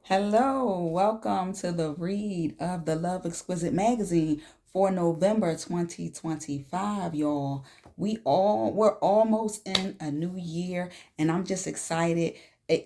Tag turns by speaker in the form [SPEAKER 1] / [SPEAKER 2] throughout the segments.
[SPEAKER 1] Hello, welcome to the read of the Love Exquisite Magazine for November 2025, y'all. We're almost in a new year, and I'm just excited.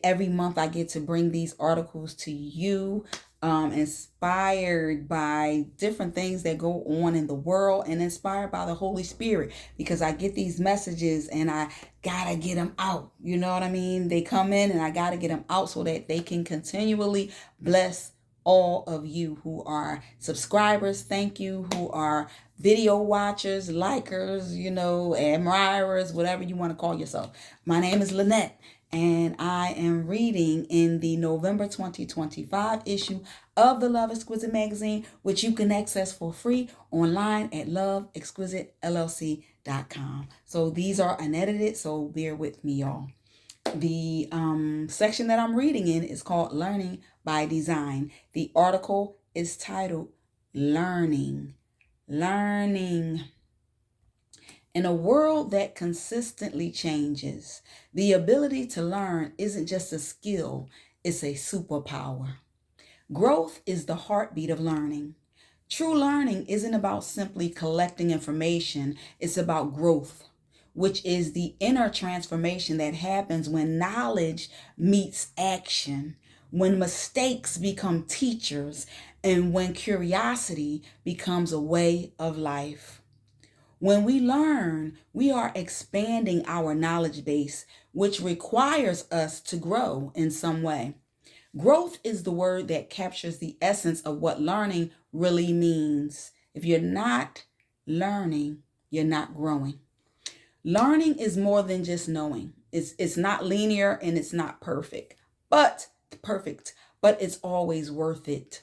[SPEAKER 1] Every month I get to bring these articles to you, inspired by different things that go on in the world and inspired by the Holy Spirit, because I get these messages and I gotta get them out. You know what I mean? They come in and I gotta get them out so that they can continually bless all of you who are subscribers. Thank you. Who are video watchers, likers, admirers, whatever you want to call yourself. My name is Lynette, and I am reading in the November 2025 issue of the Love Exquisite Magazine, which you can access for free online at loveexquisitellc.com. So these are unedited, so bear with me, y'all. The section that I'm reading in is called Learning by Design. The article is titled Learning. Learning. In a world that consistently changes, the ability to learn isn't just a skill, it's a superpower. Growth is the heartbeat of learning. True learning isn't about simply collecting information, it's about growth, which is the inner transformation that happens when knowledge meets action, when mistakes become teachers, and when curiosity becomes a way of life. When we learn, we are expanding our knowledge base, which requires us to grow in some way. Growth is the word that captures the essence of what learning really means. If you're not learning, you're not growing. Learning is more than just knowing. It's not linear and it's not perfect, but it's always worth it.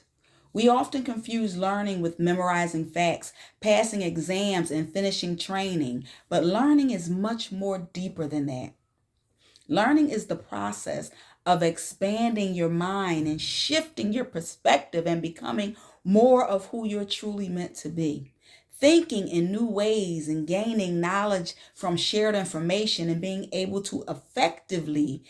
[SPEAKER 1] We often confuse learning with memorizing facts, passing exams, and finishing training, but learning is much more deeper than that. Learning is the process of expanding your mind and shifting your perspective and becoming more of who you're truly meant to be. Thinking in new ways and gaining knowledge from shared information and being able to effectively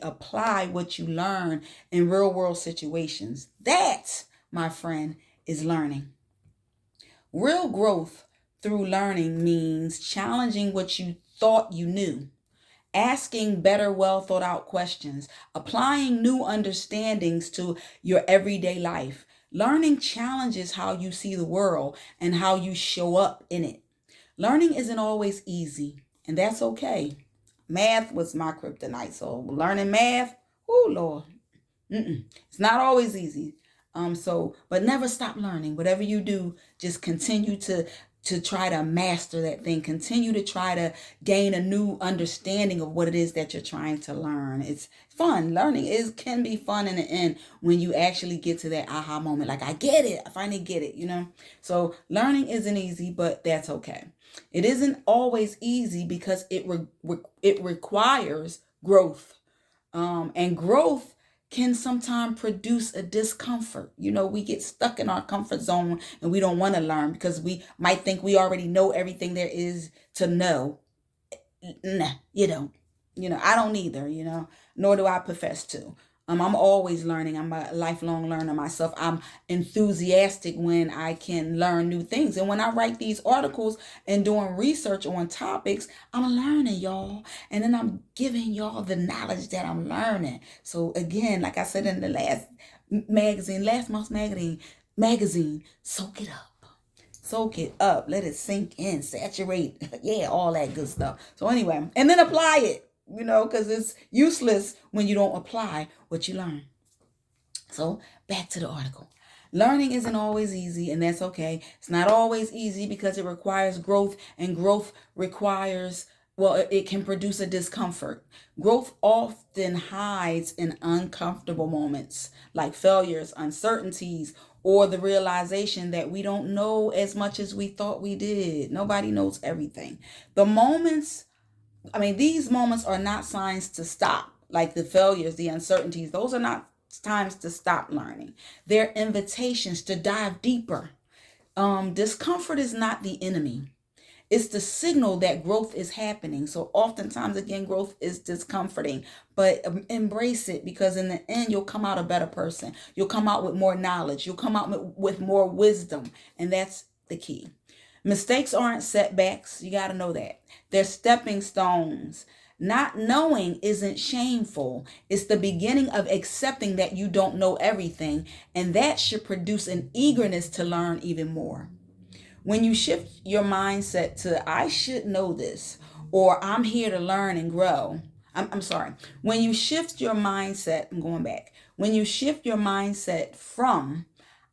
[SPEAKER 1] apply what you learn in real world situations. That, my friend, is learning. Real growth through learning means challenging what you thought you knew, asking better, well thought out questions, applying new understandings to your everyday life. Learning challenges how you see the world and how you show up in it. Learning isn't always easy, and that's okay. Math was my kryptonite, so learning math, oh Lord, it's not always easy. But never stop learning. Whatever you do, just continue to try to master that thing. Continue to try to gain a new understanding of what it is that you're trying to learn. It's fun. Learning can be fun in the end when you actually get to that aha moment. Like, I get it. I finally get it. So learning isn't easy, but that's okay. It isn't always easy because it requires growth. And growth can sometimes produce a discomfort. We get stuck in our comfort zone and we don't want to learn because we might think we already know everything there is to know. Nah, you don't. I don't either, nor do I profess to. I'm always learning. I'm a lifelong learner myself. I'm enthusiastic when I can learn new things. And when I write these articles and doing research on topics, I'm learning, y'all. And then I'm giving y'all the knowledge that I'm learning. So again, like I said in the last month's magazine, soak it up. Soak it up. Let it sink in. Saturate. Yeah, all that good stuff. So anyway, and then apply it. Because it's useless when you don't apply what you learn. So back to the article. Learning isn't always easy, and that's okay. It's not always easy because it requires growth, and growth requires, it can produce a discomfort. Growth often hides in uncomfortable moments like failures, uncertainties, or the realization that we don't know as much as we thought we did. Nobody knows everything. These moments are not signs to stop, like the failures, the uncertainties. Those are not times to stop learning. They're invitations to dive deeper. Discomfort is not the enemy. It's the signal that growth is happening. So oftentimes, again, growth is discomforting, but embrace it, because in the end, you'll come out a better person. You'll come out with more knowledge. You'll come out with more wisdom. And that's the key. Mistakes aren't setbacks. You got to know that. They're stepping stones. Not knowing isn't shameful. It's the beginning of accepting that you don't know everything, and that should produce an eagerness to learn even more. When you shift your mindset to, I should know this, or I'm here to learn and grow. I'm sorry. When you shift your mindset, I'm going back. When you shift your mindset from,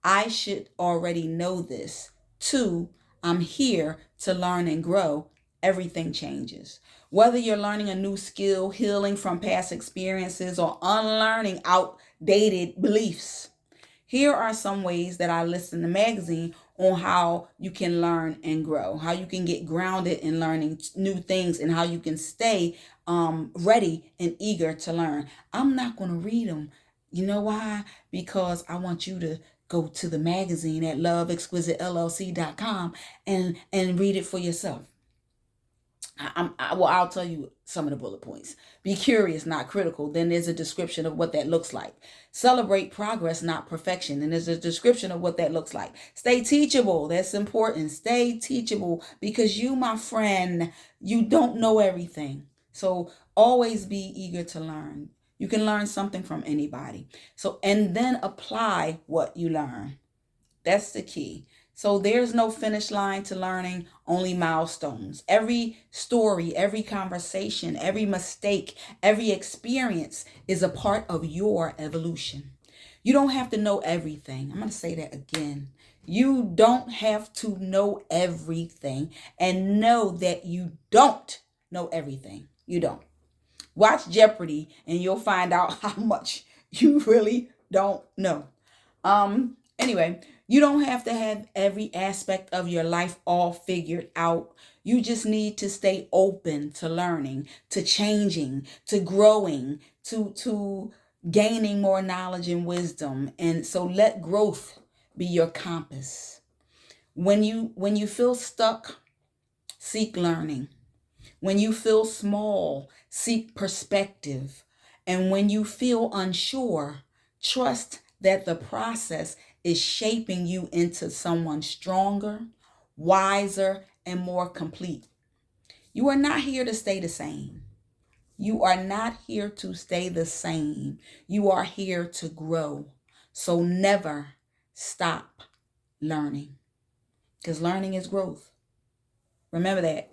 [SPEAKER 1] I should already know this, to, I'm here to learn and grow, everything changes. Whether you're learning a new skill, healing from past experiences, or unlearning outdated beliefs, here are some ways that I list in the magazine on how you can learn and grow, how you can get grounded in learning new things, and how you can stay ready and eager to learn. I'm not going to read them. You know why? Because I want you to go to the magazine at loveexquisitellc.com and read it for yourself. I'll tell you some of the bullet points. Be curious, not critical. Then there's a description of what that looks like. Celebrate progress, not perfection. And there's a description of what that looks like. Stay teachable. That's important. Stay teachable, because you, my friend, you don't know everything. So always be eager to learn. You can learn something from anybody. So, and then apply what you learn. That's the key. So there's no finish line to learning, only milestones. Every story, every conversation, every mistake, every experience is a part of your evolution. You don't have to know everything. I'm going to say that again. You don't have to know everything, and know that you don't know everything. You don't. Watch Jeopardy and you'll find out how much you really don't know. Anyway, you don't have to have every aspect of your life all figured out. You just need to stay open to learning, to changing, to growing, to gaining more knowledge and wisdom. And so let growth be your compass. When you feel stuck, seek learning. When you feel small, seek perspective. And when you feel unsure, trust that the process is shaping you into someone stronger, wiser, and more complete. You are not here to stay the same. You are not here to stay the same. You are here to grow. So never stop learning, because learning is growth. Remember that.